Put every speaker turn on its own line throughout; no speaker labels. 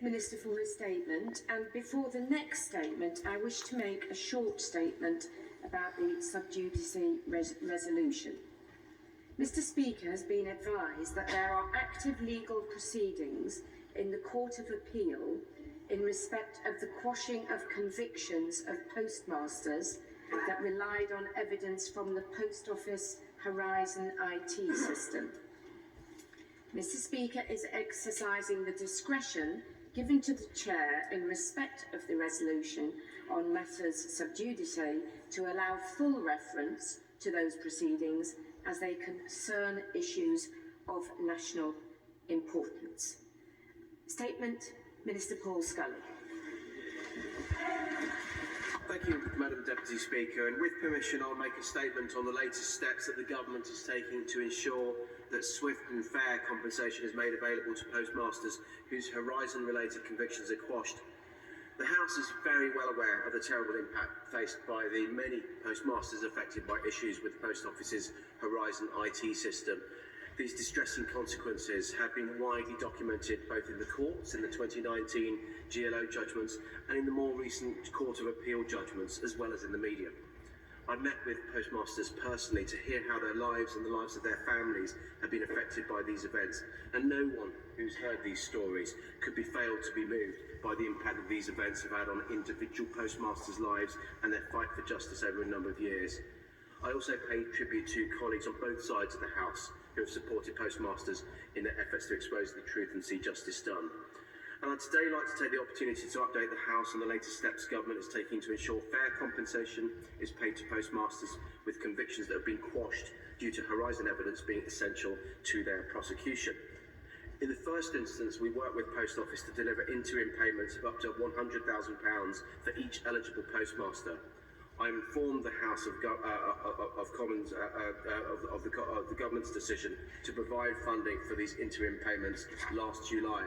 Minister for his statement, and before the next statement I wish to make a short statement about the sub judice resolution. Mr. Speaker has been advised that there are active legal proceedings in the Court of Appeal in respect of the quashing of convictions of postmasters that relied on evidence from the Post Office Horizon IT system. Mr. Speaker is exercising the discretion given to the Chair in respect of the resolution on matters sub judice to allow full reference to those proceedings as they concern issues of national importance. Statement, Minister Paul Scully.
Thank you, Madam Deputy Speaker, and with permission I'll make a statement on the latest steps that the Government is taking to ensure that swift and fair compensation is made available to postmasters whose Horizon-related convictions are quashed. The House is very well aware of the terrible impact faced by the many postmasters affected by issues with the Post Office's Horizon IT system. These distressing consequences have been widely documented both in the courts, in the 2019 GLO judgments, and in the more recent Court of Appeal judgments, as well as in the media. I've met with postmasters personally to hear how their lives and the lives of their families have been affected by these events, and no one who's heard these stories could be failed to be moved by the impact that these events have had on individual postmasters' lives and their fight for justice over a number of years. I also pay tribute to colleagues on both sides of the House who have supported postmasters in their efforts to expose the truth and see justice done. And I'd today like to take the opportunity to update the House on the latest steps government is taking to ensure fair compensation is paid to postmasters with convictions that have been quashed due to Horizon evidence being essential to their prosecution. In the first instance, we worked with Post Office to deliver interim payments of up to £100,000 for each eligible postmaster. I informed the House of Commons of the government's decision to provide funding for these interim payments last July.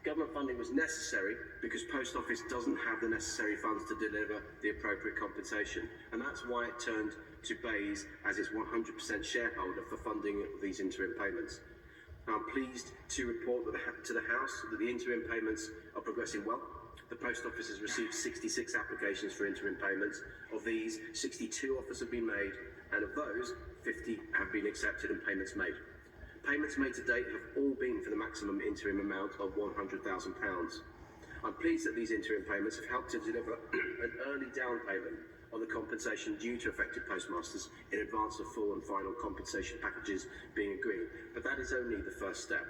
Government funding was necessary because Post Office doesn't have the necessary funds to deliver the appropriate compensation, and that's why it turned to BEIS as its 100% shareholder for funding of these interim payments. I'm pleased to report to the House that the interim payments are progressing well. The Post Office has received 66 applications for interim payments. Of these, 62 offers have been made, and of those, 50 have been accepted and payments made. Payments made to date have all been for the maximum interim amount of £100,000. I'm pleased that these interim payments have helped to deliver an early down payment on the compensation due to affected postmasters in advance of full and final compensation packages being agreed, but that is only the first step.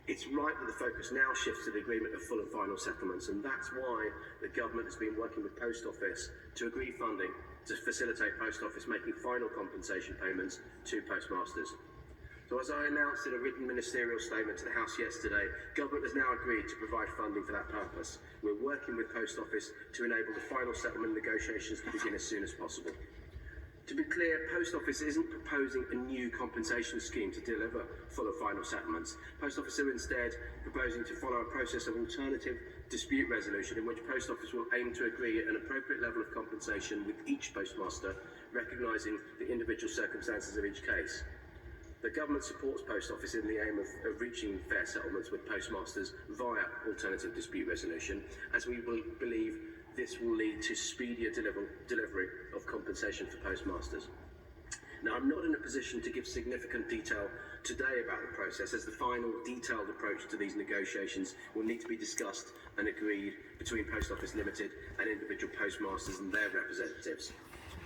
It's right that the focus now shifts to the agreement of full and final settlements, and that's why the government has been working with Post Office to agree funding to facilitate Post Office making final compensation payments to postmasters. So as I announced in a written ministerial statement to the House yesterday, government has now agreed to provide funding for that purpose. We're working with Post Office to enable the final settlement negotiations to begin as soon as possible. To be clear, Post Office isn't proposing a new compensation scheme to deliver full and final settlements. Post Office are instead proposing to follow a process of alternative dispute resolution in which Post Office will aim to agree an appropriate level of compensation with each postmaster, recognising the individual circumstances of each case. The government supports Post Office in the aim of reaching fair settlements with postmasters via alternative dispute resolution, as we believe this will lead to speedier delivery of compensation for postmasters. Now, I'm not in a position to give significant detail today about the process, as the final detailed approach to these negotiations will need to be discussed and agreed between Post Office Limited and individual postmasters and their representatives.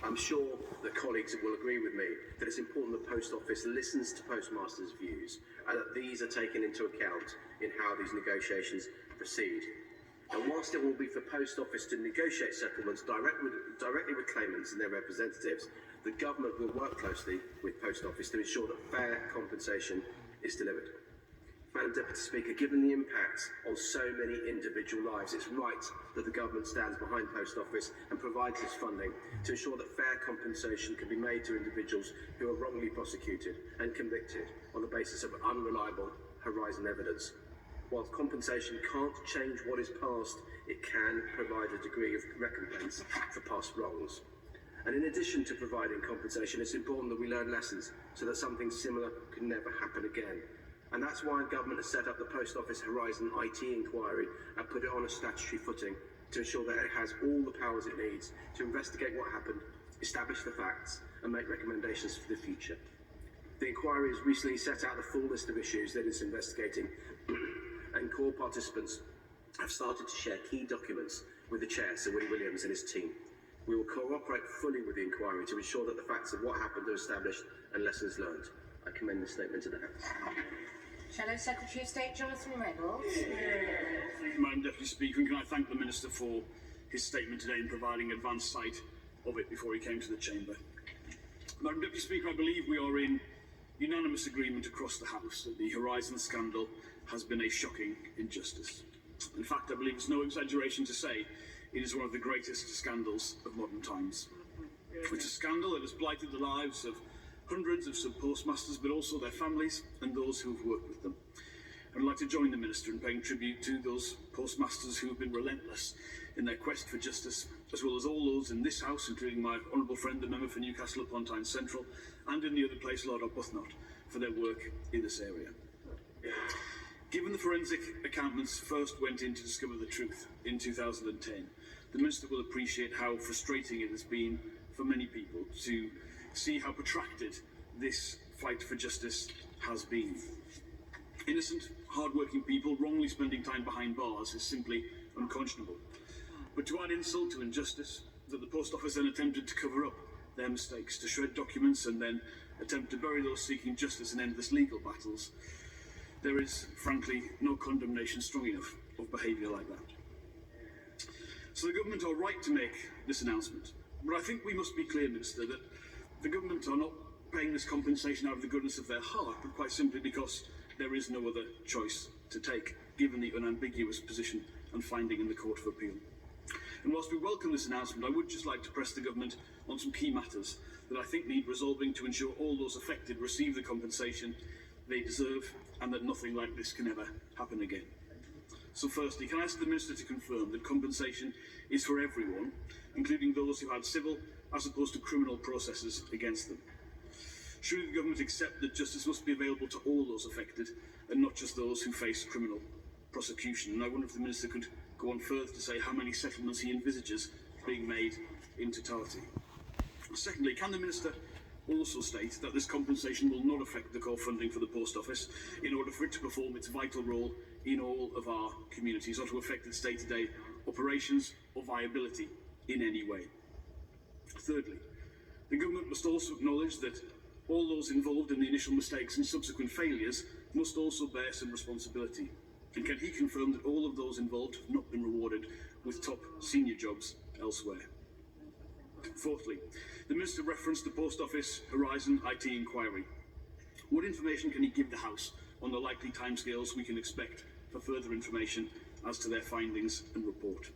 I'm sure that colleagues will agree with me that it's important that Post Office listens to postmasters' views and that these are taken into account in how these negotiations proceed. And whilst it will be for Post Office to negotiate settlements directly with claimants and their representatives, the government will work closely with Post Office to ensure that fair compensation is delivered. Madam Deputy Speaker, given the impact on so many individual lives, it's right that the government stands behind Post Office and provides this funding to ensure that fair compensation can be made to individuals who are wrongly prosecuted and convicted on the basis of unreliable Horizon evidence. Whilst compensation can't change what is past, it can provide a degree of recompense for past wrongs. And in addition to providing compensation, it's important that we learn lessons so that something similar can never happen again. And that's why government has set up the Post Office Horizon IT inquiry and put it on a statutory footing to ensure that it has all the powers it needs to investigate what happened, establish the facts, and make recommendations for the future. The inquiry has recently set out the full list of issues that it's investigating, and core participants have started to share key documents with the chair, Sir Willie Williams, and his team. We will cooperate fully with the inquiry to ensure that the facts of what happened are established and lessons learned. I commend the statement to the House.
Shadow Secretary of State Jonathan Reynolds.
Thank you, Madam Deputy Speaker, and can I thank the Minister for his statement today and providing advance sight of it before he came to the Chamber. Madam Deputy Speaker, I believe we are in unanimous agreement across the House that the Horizon scandal has been a shocking injustice. In fact, I believe it's no exaggeration to say it is one of the greatest scandals of modern times. It's a scandal that has blighted the lives of hundreds of sub-postmasters, but also their families and those who have worked with them. I'd like to join the Minister in paying tribute to those postmasters who have been relentless in their quest for justice, as well as all those in this House, including my honourable friend, the member for Newcastle upon Tyne Central, and in the other place, Lord Arbuthnot, for their work in this area. Given the forensic accountants first went in to discover the truth in 2010, the Minister will appreciate how frustrating it has been for many people to see how protracted this fight for justice has been. Innocent, hard-working people wrongly spending time behind bars is simply unconscionable. But to add insult to injustice, that the Post Office then attempted to cover up their mistakes, to shred documents and then attempt to bury those seeking justice in endless legal battles, there is, frankly, no condemnation strong enough of behaviour like that. So the government are right to make this announcement. But I think we must be clear, Minister, that the government are not paying this compensation out of the goodness of their heart, but quite simply because there is no other choice to take, given the unambiguous position and finding in the Court of Appeal. And whilst we welcome this announcement, I would just like to press the government on some key matters that I think need resolving to ensure all those affected receive the compensation they deserve and that nothing like this can ever happen again. So firstly, can I ask the Minister to confirm that compensation is for everyone, including those who had civil as opposed to criminal processes against them? Surely the government accept that justice must be available to all those affected and not just those who face criminal prosecution. And I wonder if the Minister could go on further to say how many settlements he envisages being made in totality. Secondly, can the Minister also state that this compensation will not affect the core funding for the Post Office in order for it to perform its vital role in all of our communities, or to affect its day-to-day operations or viability in any way? Thirdly, the government must also acknowledge that all those involved in the initial mistakes and subsequent failures must also bear some responsibility. And can he confirm that all of those involved have not been rewarded with top senior jobs elsewhere? Fourthly, the Minister referenced the Post Office Horizon IT inquiry. What information can he give the House on the likely timescales we can expect for further information as to their findings and report?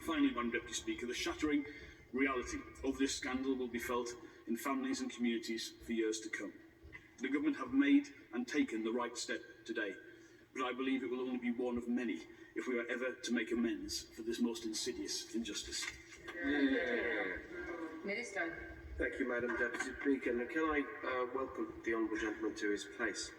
Finally, Madam Deputy Speaker, the shattering reality of this scandal will be felt in families and communities for years to come. The government have made and taken the right step today, but I believe it will only be one of many if we are ever to make amends for this most insidious injustice.
Minister.
Thank you, Madam Deputy Speaker. And can I welcome the Honourable Gentleman to his place?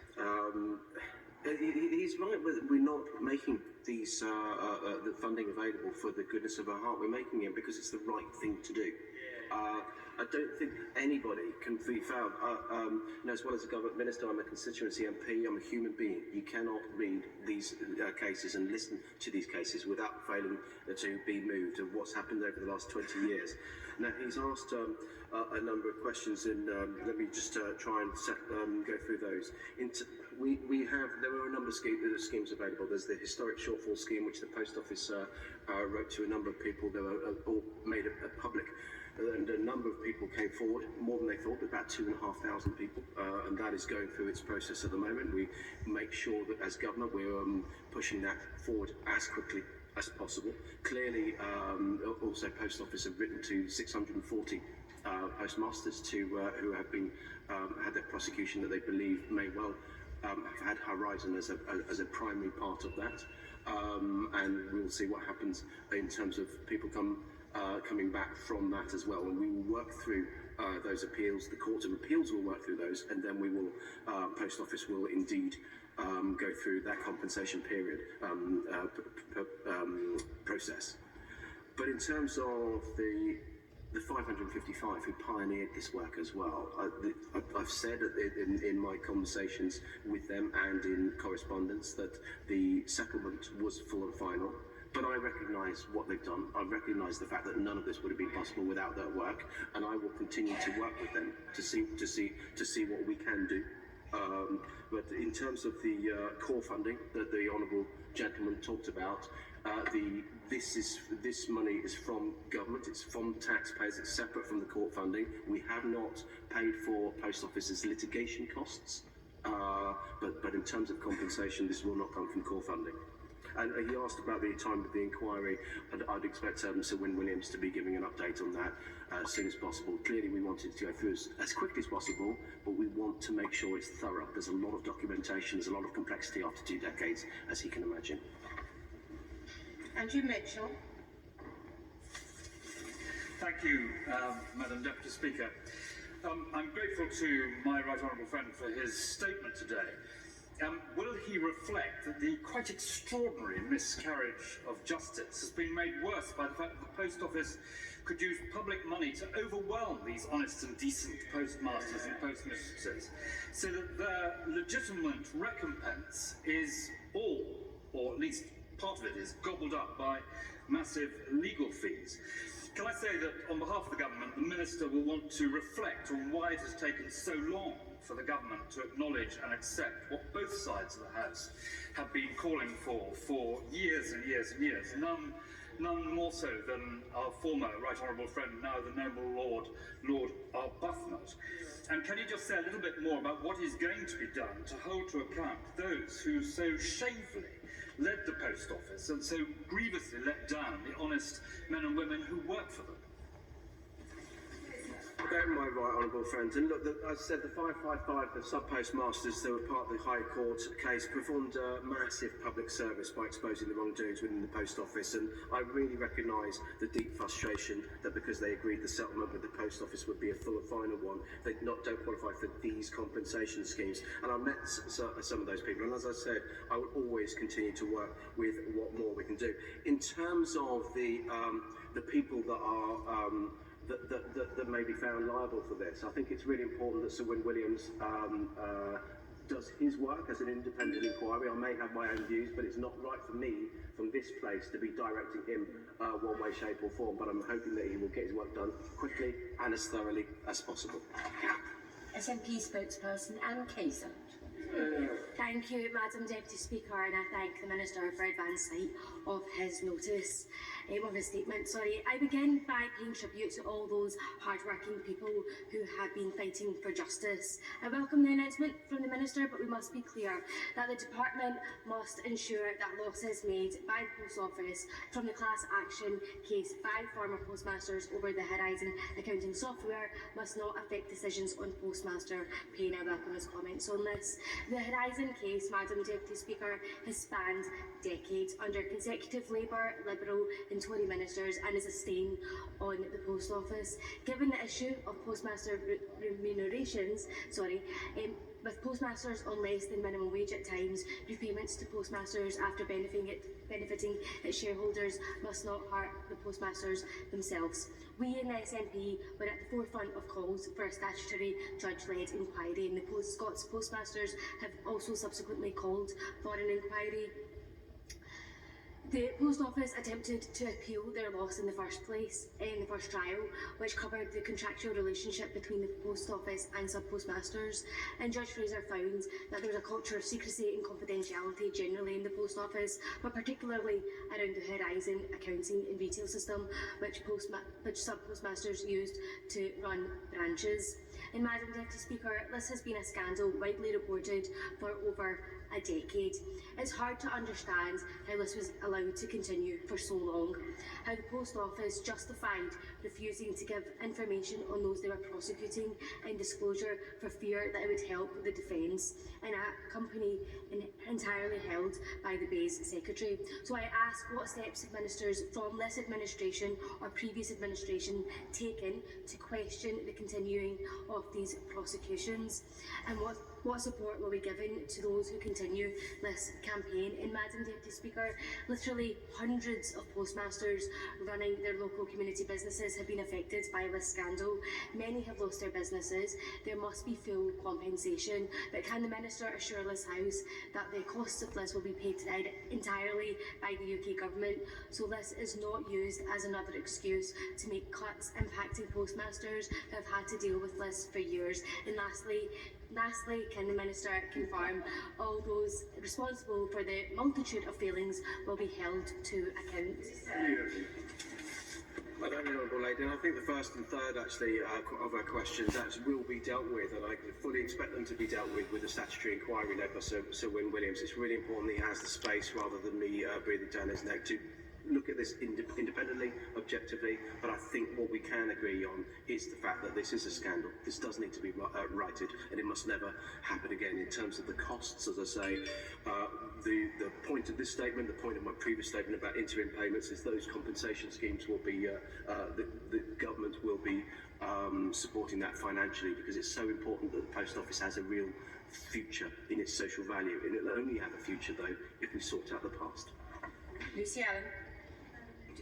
He's right, we're not making these the funding available for the goodness of our heart. We're making it because it's the right thing to do. I don't think anybody can be found, as well as a government minister, I'm a constituency MP, I'm a human being. You cannot read these cases and listen to these cases without failing to be moved of what's happened over the last 20 years. Now, he's asked a number of questions, and let me just try and go through those. There are a number of schemes available. There's the historic shortfall scheme, which the Post Office wrote to a number of people. They were all made public. And a number of people came forward, more than they thought, about 2,500 people, and that is going through its process at the moment. We make sure that as government we're pushing that forward as quickly as possible. Clearly, also Post Office have written to 640 postmasters who have been had their prosecution that they believe may well have had Horizon as a primary part of that, and we'll see what happens in terms of people coming back from that as well, and we will work through those appeals. The Court of Appeals will work through those, and then we will, Post Office will indeed go through that compensation period process. But in terms of the 555 who pioneered this work as well, I've said in my conversations with them and in correspondence that the settlement was full and final. But I recognise what they've done. I recognise the fact that none of this would have been possible without their work, and I will continue to work with them to see what we can do. But in terms of the core funding that the honourable gentleman talked about, this money is from government. It's from taxpayers. It's separate from the court funding. We have not paid for Post Office's litigation costs, but in terms of compensation, this will not come from core funding. And he asked about the time of the inquiry, and I'd expect Sir Wyn Williams to be giving an update on that as soon as possible. Clearly, we want it to go through as quickly as possible, but we want to make sure it's thorough. There's a lot of documentation, there's a lot of complexity after 2 decades, as he can imagine.
Andrew Mitchell.
Thank you, Madam Deputy Speaker. I'm grateful to my right honourable friend for his statement today. Will he reflect that the quite extraordinary miscarriage of justice has been made worse by the fact that the Post Office could use public money to overwhelm these honest and decent postmasters and postmistresses, so that their legitimate recompense is all, or at least part of it, is gobbled up by massive legal fees? Can I say that on behalf of the government, the Minister will want to reflect on why it has taken so long for the government to acknowledge and accept what both sides of the House have been calling for years and years and years. None more so than our former Right Honourable friend, now the noble Lord Arbuthnot. And can you just say a little bit more about what is going to be done to hold to account those who so shamefully led the Post Office and so grievously let down the honest men and women who work for them?
About my right honourable friend, and look, as I said, the 555, the sub-postmasters that were part of the High Court case, performed a massive public service by exposing the wrongdoings within the Post Office, and I really recognise the deep frustration that because they agreed the settlement with the Post Office would be a full and final one, they don't qualify for these compensation schemes. And I met some of those people, and as I said, I will always continue to work with what more we can do. In terms of the people that are that may be found liable for this, I think it's really important that Sir Wyn Williams does his work as an independent inquiry. I may have my own views, but it's not right for me from this place to be directing him one way, shape or form, but I'm hoping that he will get his work done quickly and as thoroughly as possible.
SNP spokesperson Anne Casey.
Thank you, Madam Deputy Speaker, and I thank the Minister for advance sight of his notice, of his statement. I begin by paying tribute to all those hard-working people who have been fighting for justice. I welcome the announcement from the Minister, but we must be clear that the Department must ensure that losses made by the Post Office from the class action case by former postmasters over the Horizon accounting software must not affect decisions on postmaster pay. I welcome his comments on this. The Horizon case, Madam Deputy Speaker, has spanned decades under consecutive Labour, Liberal and Tory ministers and is a stain on the Post Office. Given the issue of postmaster remunerations, with postmasters on less than minimum wage at times, repayments to postmasters after benefiting its shareholders must not hurt the postmasters themselves. We in the SNP were at the forefront of calls for a statutory judge-led inquiry, and the Scots postmasters have also subsequently called for an inquiry. The Post Office attempted to appeal their loss in the first place, in the first trial, which covered the contractual relationship between the Post Office and sub-postmasters, and Judge Fraser found that there was a culture of secrecy and confidentiality generally in the Post Office, but particularly around the Horizon accounting and retail system, which sub-postmasters used to run branches. And Madam Deputy Speaker, this has been a scandal widely reported for over a decade. It's hard to understand how this was allowed to continue for so long, how the Post Office justified refusing to give information on those they were prosecuting in disclosure for fear that it would help the defence in a company entirely held by the BEIS Secretary. So I ask, what steps have ministers from this administration or previous administration taken to question the continuing of these prosecutions, and what support will be given to those who continue this campaign? And Madam Deputy Speaker, literally hundreds of postmasters running their local community businesses have been affected by this scandal. Many have lost their businesses. There must be full compensation, but can the Minister assure this House that the costs of this will be paid entirely by the UK Government, so this is not used as another excuse to make cuts impacting postmasters who have had to deal with this for years? And lastly, can the Minister confirm all those responsible for the multitude of failings will be held to account?
I don't know, Honourable Lady, and I think the first and third actually of our questions actually will be dealt with, and I fully expect them to be dealt with the statutory inquiry led by Sir Wyn Williams. It's really important that he has the space rather than me breathing down his neck to look at this independently, objectively, but I think what we can agree on is the fact that this is a scandal. This does need to be righted, and it must never happen again. In terms of the costs, as I say, the point of this statement, the point of my previous statement about interim payments is those compensation schemes will be, the government will be supporting that financially, because it's so important that the Post Office has a real future in its social value, and it'll only have a future though if we sort out the past.
Lucy Allen.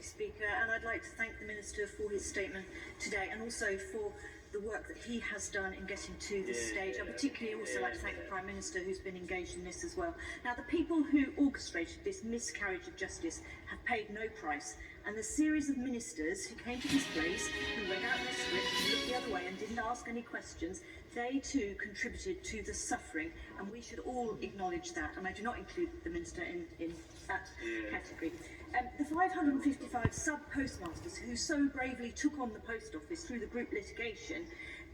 Speaker, and I'd like to thank the Minister for his statement today, and also for the work that he has done in getting to this stage. I'd particularly also like to thank the Prime Minister, who's been engaged in this as well. Now, the people who orchestrated this miscarriage of justice have paid no price, and the series of ministers who came to this place, who read out their script, looked the other way and didn't ask any questions, they too contributed to the suffering, and we should all acknowledge that, and I do not include the Minister in that category. The 555 sub-postmasters who so bravely took on the Post Office through the group litigation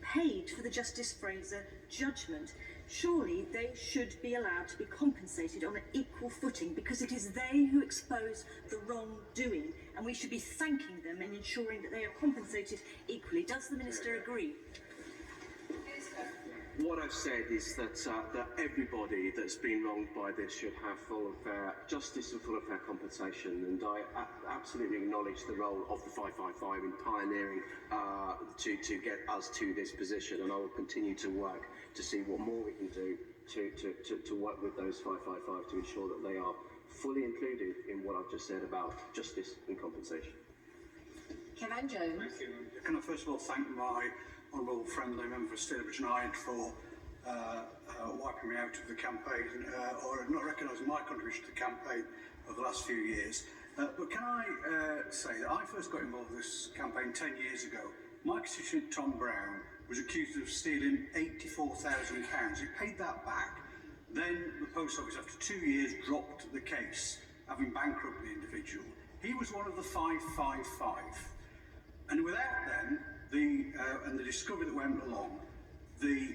paid for the Justice Fraser judgment. Surely they should be allowed to be compensated on an equal footing, because it is they who exposed the wrongdoing, and we should be thanking them and ensuring that they are compensated equally. Does the Minister agree?
What I've said is that everybody that's been wronged by this should have full and fair justice and full and fair compensation, and I absolutely acknowledge the role of the 555 in pioneering to get us to this position, and I will continue to work to see what more we can do to work with those 555 to ensure that they are fully included in what I've just said about justice and compensation.
Kevin Jones.
Thank you. Can I first of all thank my honourable friendly member for Stillbridge and Hyde for wiping me out of the campaign, or not recognising my contribution to the campaign over the last few years. But can I say that I first got involved in this campaign 10 years ago. My constituent Tom Brown was accused of stealing £84,000. He paid that back. Then the Post Office, after 2 years, dropped the case, having bankrupted the individual. He was one of the 555. And without them, and the discovery that went along, the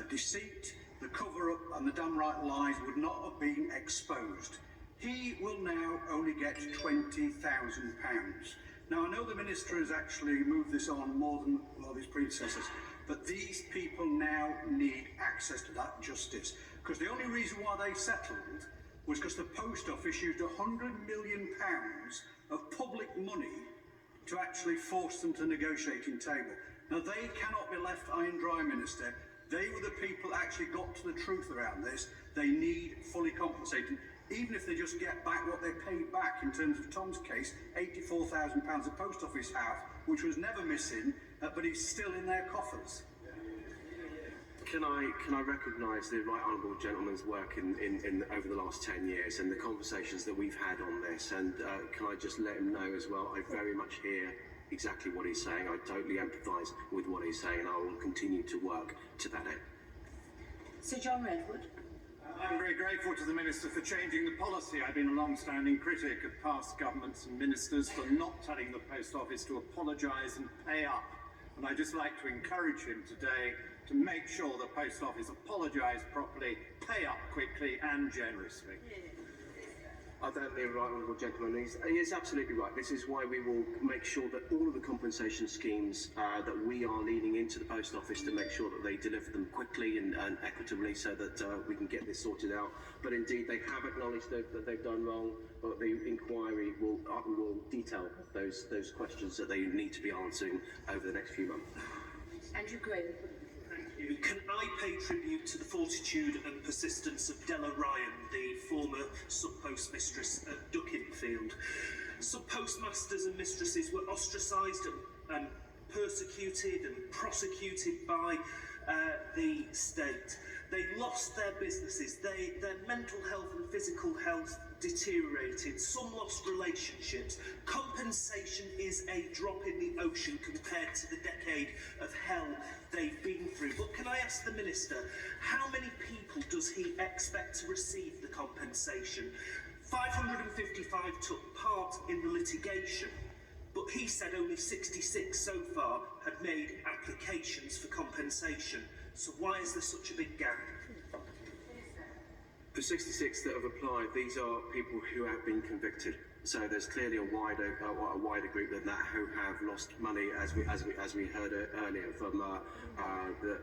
deceit, the cover-up and the damn right lies would not have been exposed. He will now only get £20,000. Now, I know the Minister has actually moved this on more than a lot of his predecessors, but these people now need access to that justice, because the only reason why they settled was because the Post Office used £100 million of public money to actually force them to negotiating table. Now, they cannot be left high and dry, Minister. They were the people that actually got to the truth around this. They need fully compensated, even if they just get back what they paid back. In terms of Tom's case, £84,000 the Post Office have, which was never missing, but it's still in their coffers.
Can I recognise the right honourable gentleman's work in over the last 10 years and the conversations that we've had on this, and can I just let him know as well, I very much hear exactly what he's saying. I totally empathise with what he's saying, and I will continue to work to that end.
Sir John Redwood.
I'm very grateful to the Minister for changing the policy. I've been a long-standing critic of past governments and ministers for not telling the Post Office to apologise and pay up. And I'd just like to encourage him today to make sure the Post Office apologise properly, pay up quickly and generously.
I thank the right honourable gentleman. He's absolutely right. This is why we will make sure that all of the compensation schemes that we are leading into the Post Office to make sure that they deliver them quickly and equitably so that we can get this sorted out. But indeed, they have acknowledged that they've done wrong, but the inquiry will detail those questions that they need to be answering over the next few months.
Andrew Green.
Can I pay tribute to the fortitude and persistence of Della Ryan, the former sub-postmistress at Duckingfield? Sub-postmasters and mistresses were ostracised and persecuted and prosecuted by the state. They lost their businesses, their mental health and physical health deteriorated, some lost relationships. Compensation is a drop in the ocean compared to the decade of hell they've been through. But can I ask the Minister, how many people does he expect to receive the compensation? 555 took part in the litigation, but he said only 66 so far had made applications for compensation. So why is there such a big gap?
The 66 that have applied, these are people who have been convicted. So there's clearly a wider group than that who have lost money, as we heard earlier from the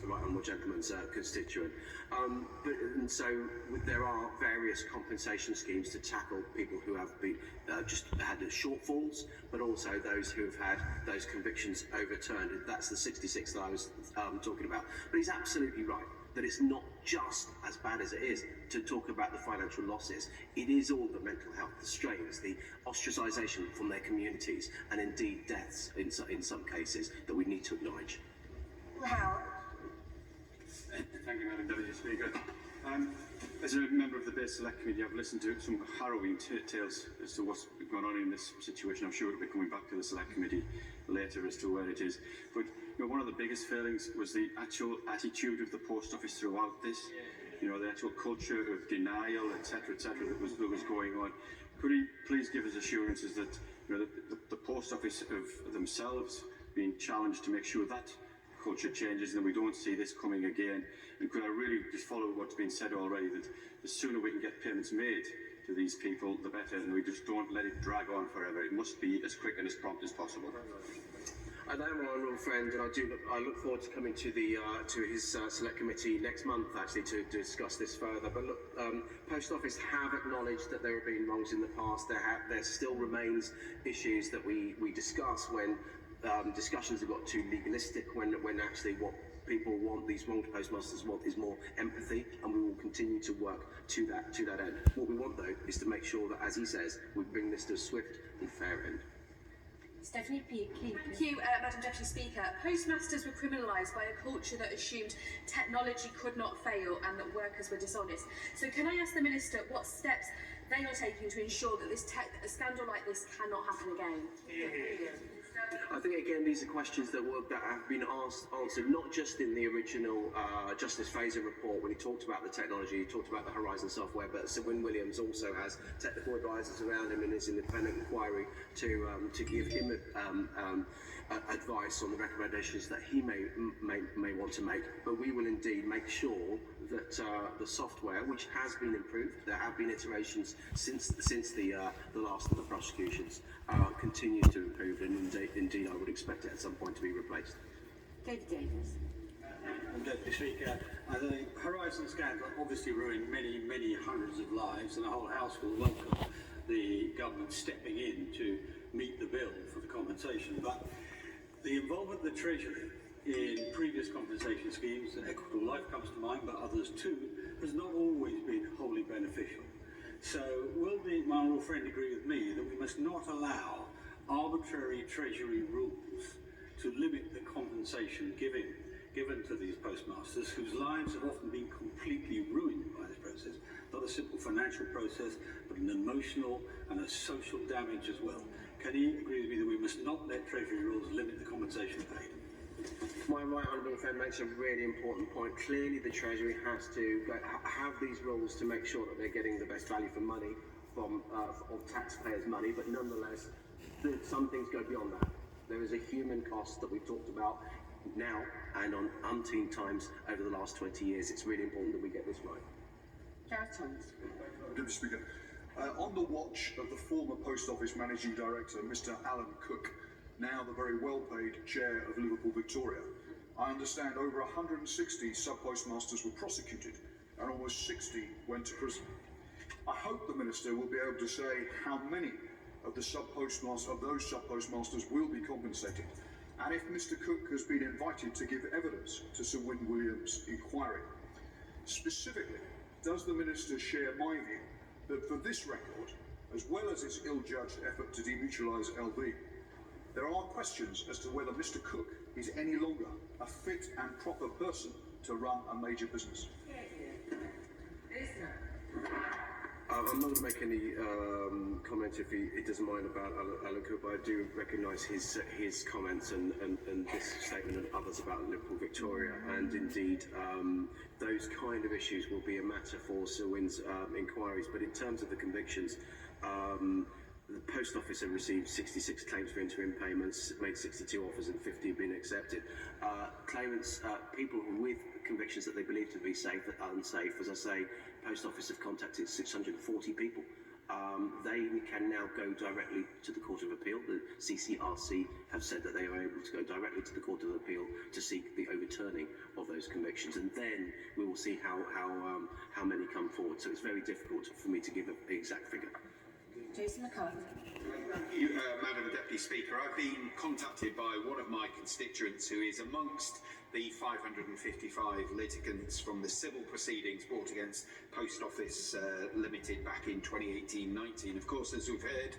right honourable gentleman's constituent. And so there are various compensation schemes to tackle people who have been just had shortfalls, but also those who have had those convictions overturned. That's the 66 that I was talking about. But he's absolutely right that it's not just as bad as it is to talk about the financial losses. It is all the mental health, the strains, the ostracisation from their communities, and indeed deaths in some cases that we need to acknowledge.
Wow.
Thank you, Madam Deputy Speaker. As a member of the BEIS Select Committee, I've listened to some harrowing tales as to what's going on in this situation. I'm sure it'll be coming back to the Select Committee later as to where it is. But one of the biggest failings was the actual attitude of the Post Office throughout this. The actual culture of denial, etc., that was going on. Could he please give us assurances that the Post Office of themselves being challenged to make sure that culture changes and we don't see this coming again? And could I really just follow what's been said already, that the sooner we can get payments made to these people, the better, and we just don't let it drag on forever. It must be as quick and as prompt as possible.
I know my honourable friend, and I look forward to coming to his select committee next month actually to discuss this further. But look, Post Office have acknowledged that there have been wrongs in the past. There still remains issues that we discuss when discussions have got too legalistic. When actually what people want, these wronged postmasters want, is more empathy, and we will continue to work to that end. What we want though is to make sure that, as he says, we bring this to a swift and fair end.
Stephanie P.
Thank you, Madam Deputy Speaker. Postmasters were criminalised by a culture that assumed technology could not fail and that workers were dishonest. So can I ask the Minister what steps they are taking to ensure that a scandal like this cannot happen again?
I think again these are questions that have been answered not just in the original Justice Fraser report when he talked about the technology, he talked about the Horizon software, but Sir Wyn Williams also has technical advisors around him in his independent inquiry to give him advice on the recommendations that he may want to make. But we will indeed make sure that the software, which has been improved, there have been iterations since the last of the prosecutions, continues to improve, and indeed I would expect it at some point to be replaced.
David Davis.
Deputy Speaker, the Horizon scandal obviously ruined many hundreds of lives, and the whole House will welcome the government stepping in to meet the bill for the compensation. But the involvement of the Treasury in previous compensation schemes, Equitable Life comes to mind, but others too, has not always been wholly beneficial. So will my honourable friend agree with me that we must not allow arbitrary Treasury rules to limit the compensation given to these postmasters, whose lives have often been completely ruined by this process? Not a simple financial process, but an emotional and a social damage as well. Can he agree with me that we must not let Treasury rules limit the compensation paid?
My right honourable friend makes a really important point. Clearly the Treasury has to have these rules to make sure that they're getting the best value for money from of taxpayers' money, but nonetheless some things go beyond that. There is a human cost that we've talked about now and on umpteen times over the last 20 years. It's really important that we get this right.
Gareth Thomas.
Deputy Speaker, on the watch of the former Post Office Managing Director, Mr. Alan Cook, now the very well-paid Chair of Liverpool Victoria, I understand over 160 sub-postmasters were prosecuted and almost 60 went to prison. I hope the Minister will be able to say how many of those sub-postmasters will be compensated, and if Mr. Cook has been invited to give evidence to Sir Win Williams' inquiry. Specifically, does the Minister share my view that for this record, as well as its ill-judged effort to demutualise LV, there are questions as to whether Mr. Cook is any longer a fit and proper person to run a major business?
I'm not going to make any comment if he doesn't mind about Alan Cook, but I do recognise his comments and this statement and others about Liverpool Victoria, and indeed those kind of issues will be a matter for Sir Win's inquiries. But in terms of the convictions, the Post Office have received 66 claims for interim payments, made 62 offers and 50 have been accepted. Claimants, people with convictions that they believe to be safe, unsafe, as I say, Post Office have contacted 640 people. They can now go directly to the Court of Appeal. The CCRC have said that they are able to go directly to the Court of Appeal to seek the overturning of those convictions, and then we will see how many come forward. So it's very difficult for me to give an exact figure.
Jason McCarthy.
Thank you, Madam Deputy Speaker. I've been contacted by one of my constituents who is amongst the 555 litigants from the civil proceedings brought against Post Office Limited back in 2018-19. Of course, as we've heard,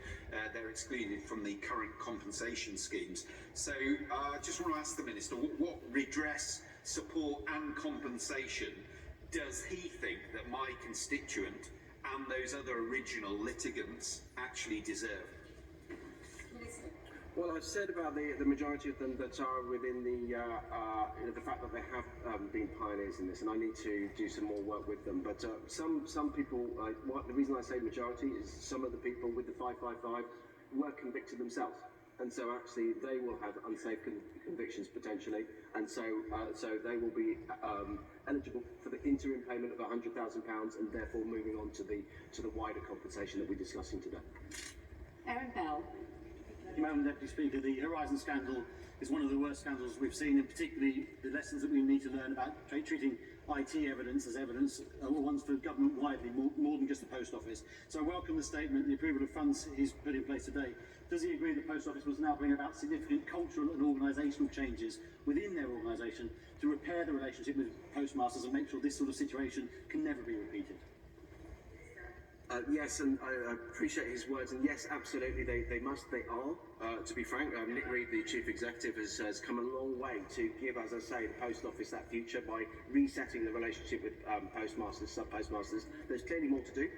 they're excluded from the current compensation schemes. So I just want to ask the Minister, what redress, support and compensation does he think that my constituent and those other original litigants actually deserve?
Well, I've said about the majority of them that are within the fact that they have been pioneers in this, and I need to do some more work with them. But some people, the reason I say majority is some of the people with the 555 were convicted themselves, and so actually they will have unsafe convictions potentially, and so they will be eligible for the interim payment of £100,000, and therefore moving on to the wider compensation that we're discussing today.
Aaron Bell.
Madam Deputy Speaker, the Horizon scandal is one of the worst scandals we've seen, and particularly the lessons that we need to learn about treating IT evidence as evidence are ones for government widely, more than just the Post Office. So I welcome the statement and the approval of funds he's put in place today. Does he agree the Post Office must now bring about significant cultural and organisational changes within their organisation to repair the relationship with postmasters and make sure this sort of situation can never be repeated?
Yes, and I appreciate his words, and yes, absolutely, they are. To be frank, Nick Reed, the Chief Executive, has come a long way to give, as I say, the Post Office that future by resetting the relationship with postmasters, sub-postmasters. There's clearly more to do,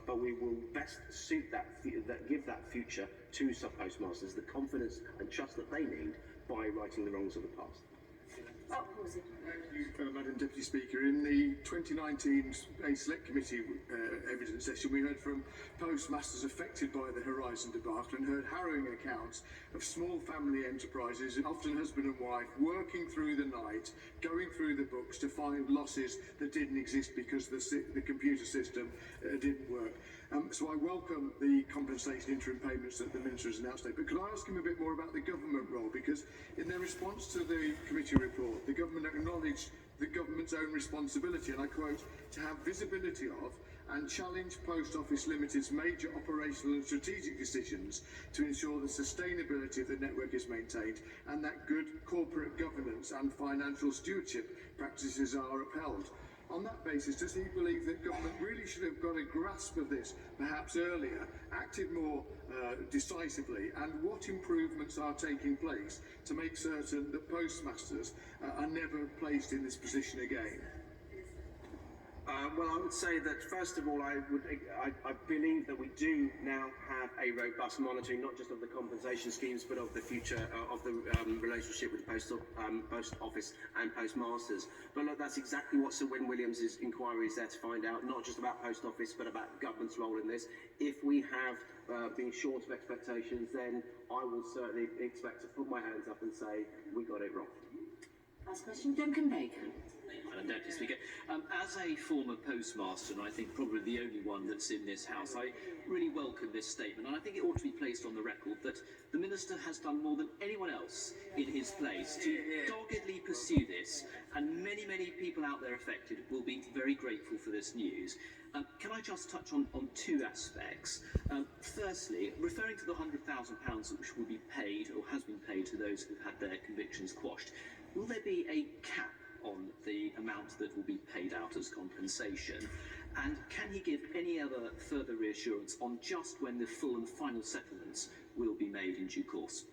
but we will best suit give that future to sub-postmasters, the confidence and trust that they need by righting the wrongs of the past.
Thank you, Madam Deputy Speaker. In the 2019 Select Committee evidence session, we heard from postmasters affected by the Horizon debacle and heard harrowing accounts of small family enterprises, often husband and wife, working through the night, going through the books to find losses that didn't exist because the computer system didn't work. So I welcome the compensation interim payments that the Minister has announced today, but could I ask him a bit more about the government role? Because in their response to the committee report, the government acknowledged the government's own responsibility, and I quote, to have visibility of and challenge Post Office Limited's major operational and strategic decisions to ensure the sustainability of the network is maintained and that good corporate governance and financial stewardship practices are upheld. On that basis, does he believe that government really should have got a grasp of this perhaps earlier, acted more decisively, and what improvements are taking place to make certain that postmasters are never placed in this position again?
Well, I would say that first of all, I believe that we do now have a robust monitoring, not just of the compensation schemes, but of the future of the relationship with the Post Office and postmasters. But look, that's exactly what Sir Win Williams' inquiry is there to find out, not just about Post Office, but about government's role in this. If we have been short of expectations, then I will certainly expect to put my hands up and say we got it wrong.
Last question, Duncan Bacon.
Madam Deputy Speaker, as a former postmaster, and I think probably the only one that's in this House, I really welcome this statement, and I think it ought to be placed on the record that the Minister has done more than anyone else in his place to doggedly pursue this, and many, many people out there affected will be very grateful for this news. Can I just touch on two aspects? Firstly, referring to the £100,000 which will be paid, or has been paid, to those who've had their convictions quashed, will there be a cap on the amount that will be paid out as compensation? And can he give any other further reassurance on just when the full and final settlements will be made in due course?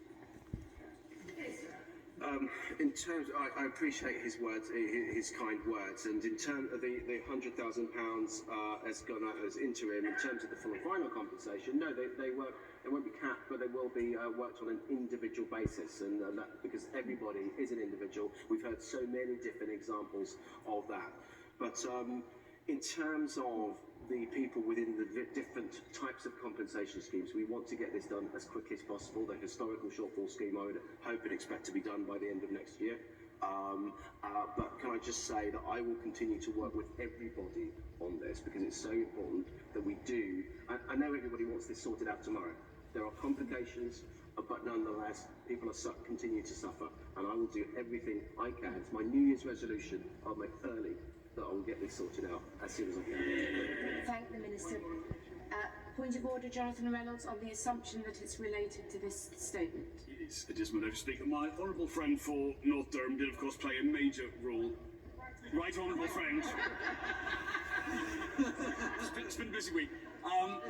In terms, I appreciate his words, his kind words, and in terms of the £100,000 has gone out as interim. In terms of the full and final compensation, no, they won't be capped, but they will be worked on an individual basis, and that because everybody is an individual. We've heard so many different examples of that, but in terms of the people within the different types of compensation schemes, we want to get this done as quickly as possible. The historical shortfall scheme, I would hope and expect to be done by the end of next year. But can I just say that I will continue to work with everybody on this because it's so important that we do. I know everybody wants this sorted out tomorrow. There are complications, but nonetheless, people are continue to suffer, and I will do everything I can. It's my New Year's resolution. I'll make early that I will get this sorted out as soon as I can.
Thank the Minister. Point of order, Jonathan Reynolds, on the assumption that it's related to this statement.
It is, Madam Speaker. My honourable friend for North Durham did, of course, play a major role. Right honourable friend. It's been a busy week.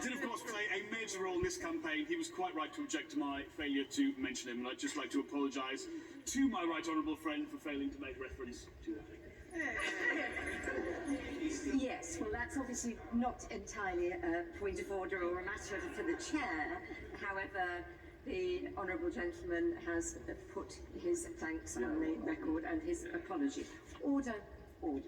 Did, of course, play a major role in this campaign. He was quite right to object to my failure to mention him, and I'd just like to apologise to my right honourable friend for failing to make reference to him.
Yes, well, that's obviously not entirely a point of order or a matter for the chair. However, the honourable gentleman has put his thanks on the record and his apology. Order, order.